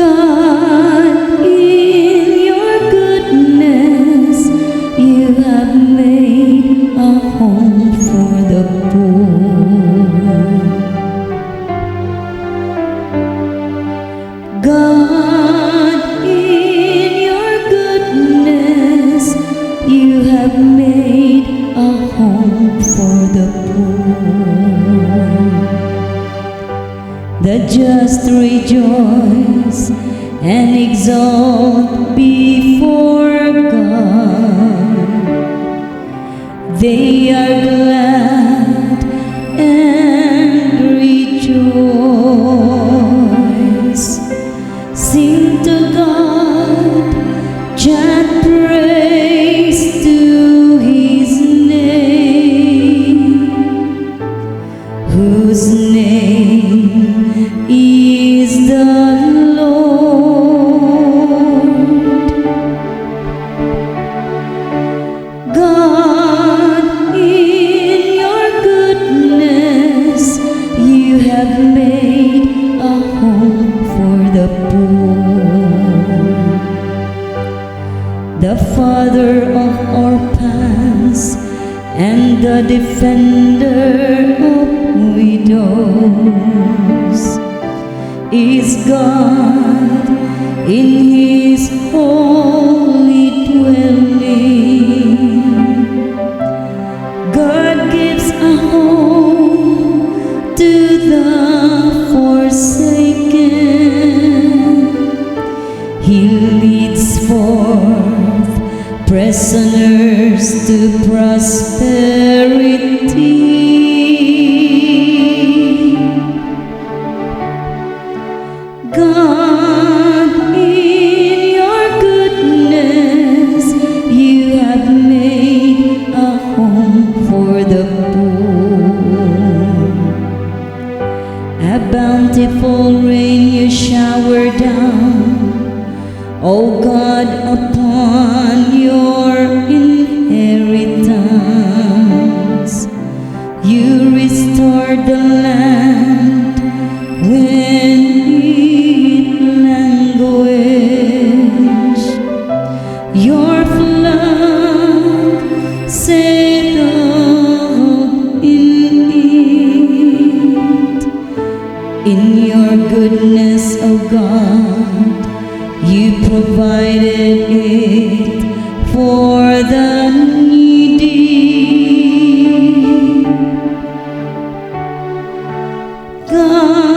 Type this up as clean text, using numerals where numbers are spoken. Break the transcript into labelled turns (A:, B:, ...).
A: God, in your goodness, you have made a home for the poor. God, in your goodness, you have made a home for the poor. The just rejoice and exalt before God. They are glad and rejoice. Sing to God, chant praise to His name, whose name is the Lord. God, in your goodness, you have made a home for the poor. The Father of orphans and the defender of widows is God in His holy dwelling. God gives a home to the forsaken. He leads forth prisoners to prosperity. God, in your goodness, you have made a home for the poor. A bountiful rain you shower down, O God, upon your inheritance. You restore the land when it languished. Your flood settled in it. In your goodness, O God, you provided it for the needy. God,